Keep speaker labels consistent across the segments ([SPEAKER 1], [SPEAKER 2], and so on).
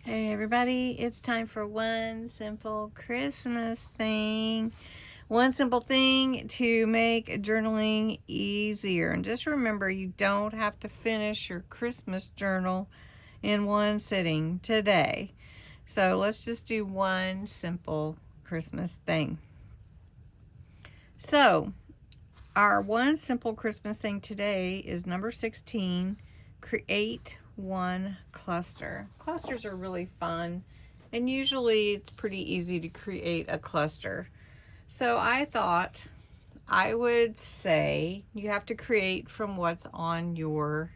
[SPEAKER 1] Hey everybody, it's time for one simple Christmas thing. One simple thing to make journaling easier. And just remember, you don't have to finish your Christmas journal in one sitting today. So let's just do one simple Christmas thing. So our one simple Christmas thing today is number 16, create one cluster. Clusters are really fun, and usually it's pretty easy to create a cluster. So I thought I would say you have to create from what's on your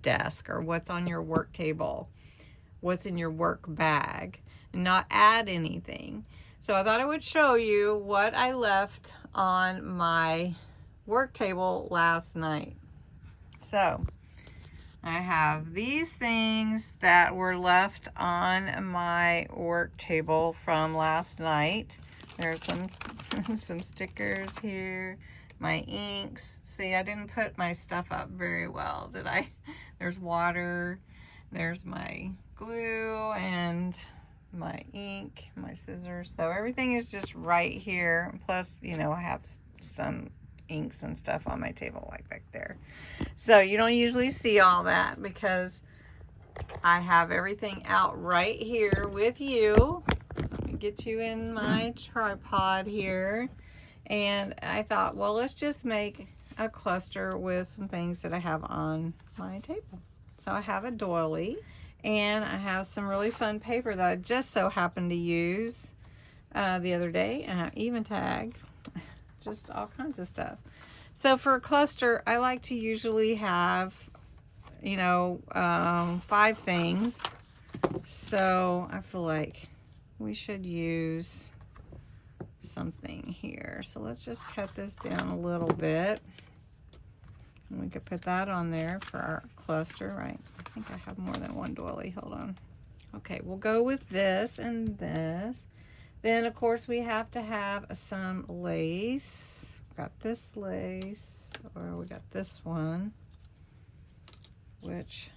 [SPEAKER 1] desk or what's on your work table, what's in your work bag, and not add anything. So I thought I would show you what I left on my work table last night. So I have these things that were left on my work table from last night. There's some stickers here, my inks. See, I didn't put my stuff up very well, did I? There's water, there's my glue and my ink, my scissors. So everything is just right here. Plus, I have some inks and stuff on my table like back there. So you don't usually see all that because I have everything out right here with you. So let me get you in my tripod here. And I thought, well, let's just make a cluster with some things that I have on my table. So I have a doily and I have some really fun paper that I just so happened to use the other day. Even tag, just all kinds of stuff. So for a cluster, I like to usually have, 5 things. So I feel like we should use something here. So let's just cut this down a little bit. And we could put that on there for our cluster, right? I think I have more than one doily. Hold on. Okay, we'll go with this and this. Then, of course, we have to have some lace. Got this lace, or we got this one, which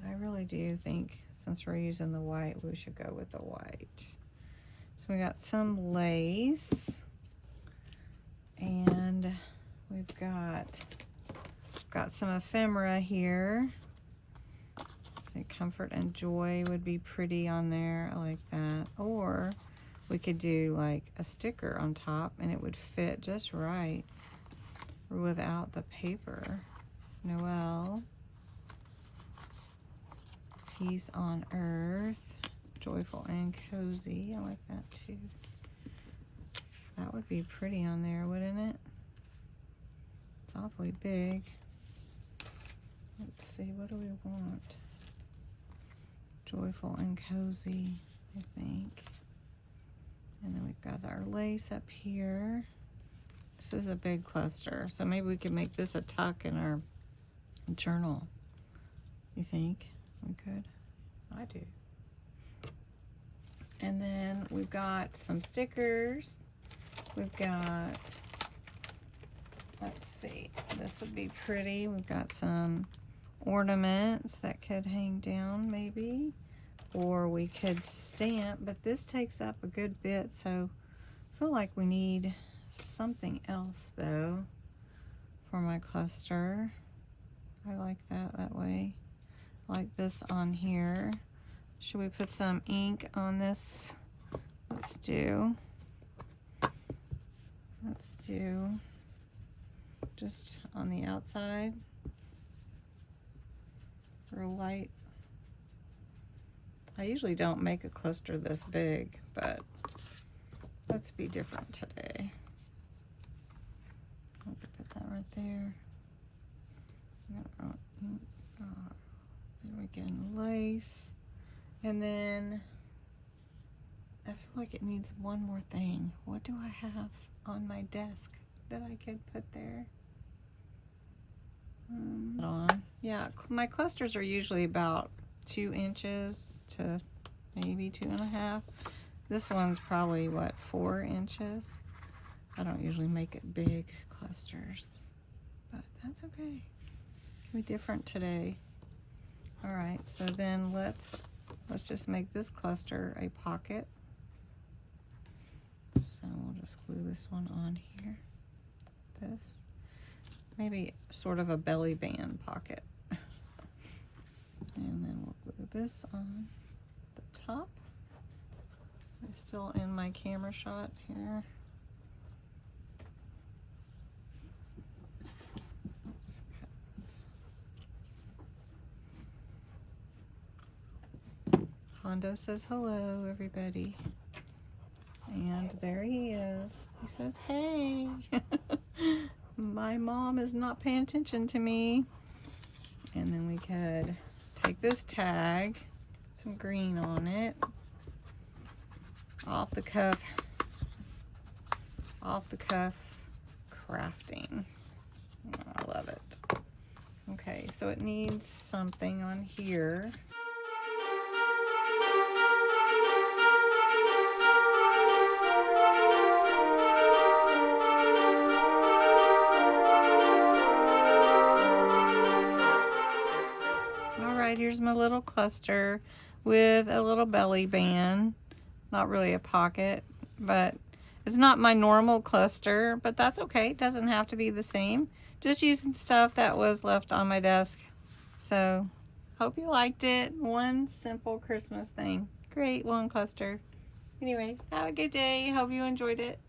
[SPEAKER 1] I really do think, since we're using the white, we should go with the white. So we got some lace, and we've got some ephemera here. So comfort and joy would be pretty on there. I like that. Or we could do like a sticker on top and it would fit just right without the paper. Noel, peace on earth, joyful and cozy. I like that too. That would be pretty on there, wouldn't it? It's awfully big. Let's see, what do we want? Joyful and cozy, I think. And then we've got our lace up here. This is a big cluster, so maybe we could make this a tuck in our journal. You think we could? I do. And then we've got some stickers. We've got, let's see, this would be pretty. We've got some ornaments that could hang down maybe, or we could stamp, but this takes up a good bit, so I feel like we need something else though for my cluster. I like that way. I like this on here. Should we put some ink on this? Let's do just on the outside for light. I usually don't make a cluster this big, but let's be different today. I'll put that right there. There we go, lace. And then I feel like it needs one more thing. What do I have on my desk that I could put there? Yeah, my clusters are usually about 2 inches to maybe 2.5. This one's probably, what, 4 inches? I don't usually make it big clusters, but that's okay. Be different today. All right, so then let's let's just make this cluster a pocket. So we'll just glue this one on here. This. Maybe sort of a belly band pocket. And then we'll glue this on the top. I'm still in my camera shot here. Let's cut this. Hondo says hello, everybody. And there he is. He says, hey. My mom is not paying attention to me. And then we could take this tag, some green on it, off the cuff crafting. I love it. Okay, so it needs something on here. Here's my little cluster with a little belly band. Not really a pocket, but it's not my normal cluster, but that's okay. It doesn't have to be the same. Just using stuff that was left on my desk. So, hope you liked it. One simple Christmas thing. Great, one cluster. Anyway, have a good day. Hope you enjoyed it.